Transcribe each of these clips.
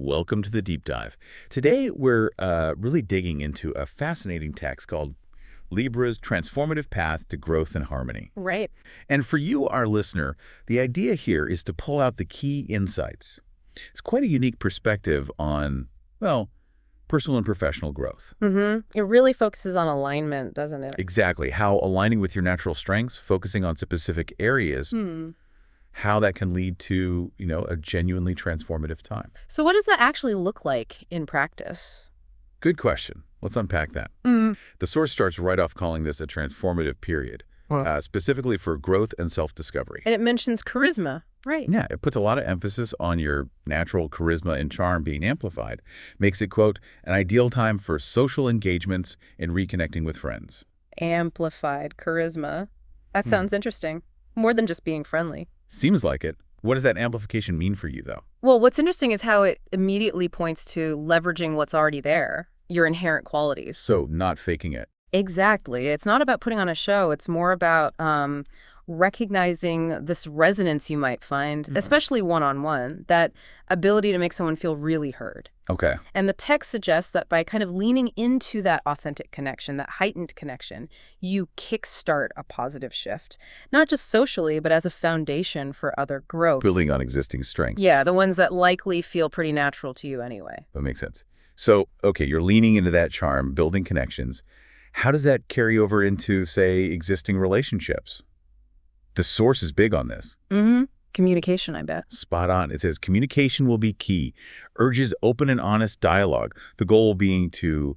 Welcome to the deep dive. Today, we're really digging into a fascinating text called Libra's Transformative Path to Growth and Harmony. Right. And for you, our listener, the idea here is to pull out the key insights. It's quite a unique perspective on, well, personal and professional growth. It really focuses on alignment, doesn't it? Exactly. How aligning with your natural strengths, focusing on specific areas, how that can lead to, a genuinely transformative time. So what does that actually look like in practice? Good question. Let's unpack that. The source starts right off calling this a transformative period, specifically for growth and self-discovery. And it mentions charisma, right? Yeah, it puts a lot of emphasis on your natural charisma and charm being amplified. Makes it, quote, an ideal time for social engagements and reconnecting with friends. Amplified charisma. That sounds interesting. More than just being friendly. Seems like it. What does that amplification mean for you, though? Well, what's interesting is how it immediately points to leveraging what's already there, your inherent qualities. So not faking it. Exactly. It's not about putting on a show. It's more about recognizing this resonance you might find, especially one-on-one, that ability to make someone feel really heard. Okay. And the text suggests that by kind of leaning into that authentic connection, that heightened connection, you kickstart a positive shift, not just socially, but as a foundation for other growth. Building on existing strengths. Yeah, the ones that likely feel pretty natural to you anyway. That makes sense. So, okay, you're leaning into that charm, building connections. How does that carry over into, say, existing relationships? The source is big on this. Communication, I bet. Spot on. It says communication will be key. Urges open and honest dialogue. The goal being to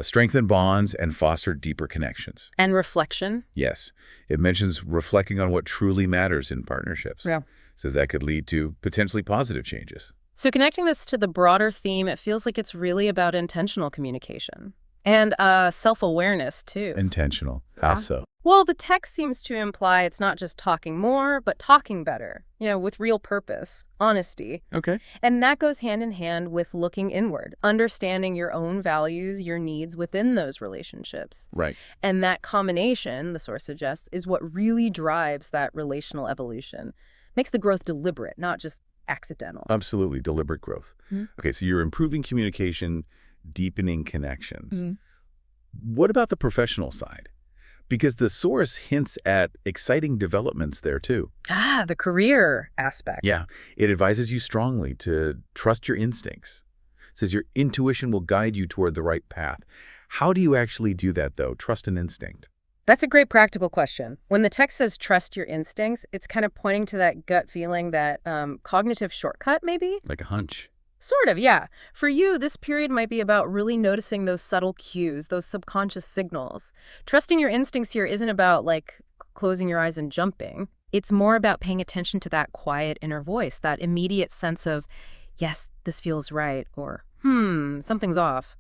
strengthen bonds and foster deeper connections. And reflection. Yes. It mentions reflecting on what truly matters in partnerships. Yeah. Says that could lead to potentially positive changes. So connecting this to the broader theme, it feels like it's really about intentional communication. And self-awareness, too. Intentional. How so? Well, the text seems to imply it's not just talking more, but talking better, with real purpose, honesty. Okay. And that goes hand in hand with looking inward, understanding your own values, your needs within those relationships. Right. And that combination, the source suggests, is what really drives that relational evolution. Makes the growth deliberate, not just accidental. Absolutely. Deliberate growth. Okay, so you're improving communication, deepening connections. What about the professional side? Because the source hints at exciting developments there, too. The career aspect. Yeah. It advises you strongly to trust your instincts. It says your intuition will guide you toward the right path. How do you actually do that, though? Trust an instinct. That's a great practical question. When the text says trust your instincts, it's kind of pointing to that gut feeling, that cognitive shortcut, maybe? Like a hunch. Sort of, yeah. For you, this period might be about really noticing those subtle cues, those subconscious signals. Trusting your instincts here isn't about, closing your eyes and jumping. It's more about paying attention to that quiet inner voice, that immediate sense of, yes, this feels right, or, something's off.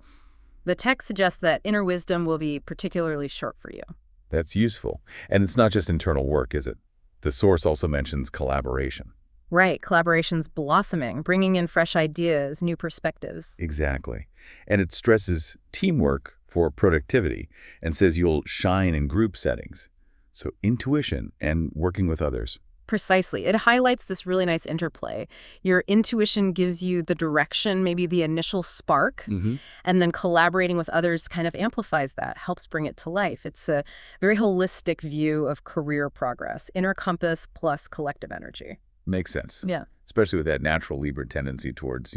The text suggests that inner wisdom will be particularly sharp for you. That's useful. And it's not just internal work, is it? The source also mentions collaboration. Right, collaboration's blossoming, bringing in fresh ideas, new perspectives. Exactly. And it stresses teamwork for productivity and says you'll shine in group settings. So intuition and working with others. Precisely. It highlights this really nice interplay. Your intuition gives you the direction, maybe the initial spark, and then collaborating with others kind of amplifies that, helps bring it to life. It's a very holistic view of career progress, inner compass plus collective energy. Makes sense. Yeah. Especially with that natural Libra tendency towards,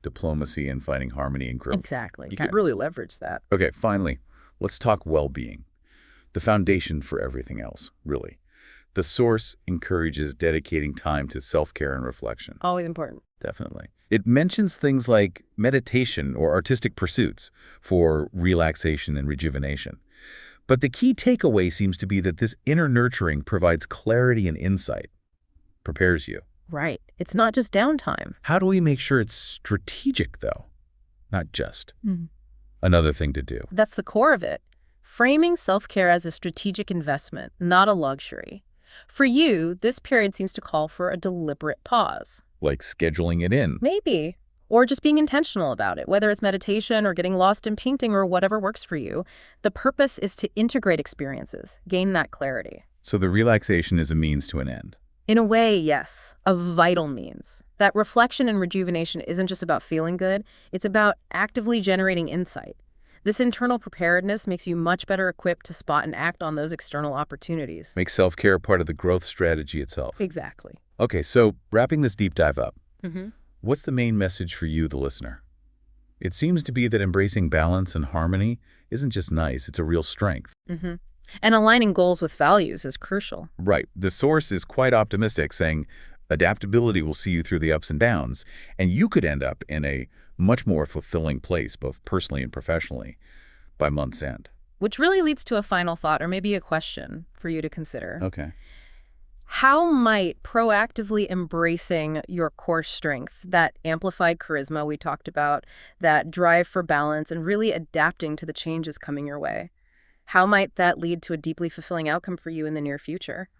diplomacy and finding harmony and growth. Exactly. You could really leverage that. Okay, finally, let's talk well-being. The foundation for everything else, really. The source encourages dedicating time to self-care and reflection. Always important. Definitely. It mentions things like meditation or artistic pursuits for relaxation and rejuvenation. But the key takeaway seems to be that this inner nurturing provides clarity and insight. Prepares you. Right. It's not just downtime. How do we make sure it's strategic, though? Not just another thing to do. That's the core of it. Framing self-care as a strategic investment, not a luxury. For you, this period seems to call for a deliberate pause. Like scheduling it in. Maybe. Or just being intentional about it, whether it's meditation or getting lost in painting or whatever works for you. The purpose is to integrate experiences, gain that clarity. So the relaxation is a means to an end. In a way, yes, a vital means. That reflection and rejuvenation isn't just about feeling good, it's about actively generating insight. This internal preparedness makes you much better equipped to spot and act on those external opportunities. Make self-care part of the growth strategy itself. Exactly. Okay, so wrapping this deep dive up, hmm what's the main message for you, the listener? It seems to be that embracing balance and harmony isn't just nice, it's a real strength. hmm And aligning goals with values is crucial. Right. The source is quite optimistic, saying adaptability will see you through the ups and downs, and you could end up in a much more fulfilling place, both personally and professionally, by month's end. Which really leads to a final thought, or maybe a question for you to consider. Okay. How might proactively embracing your core strengths, that amplified charisma we talked about, that drive for balance, and really adapting to the changes coming your way, how might that lead to a deeply fulfilling outcome for you in the near future?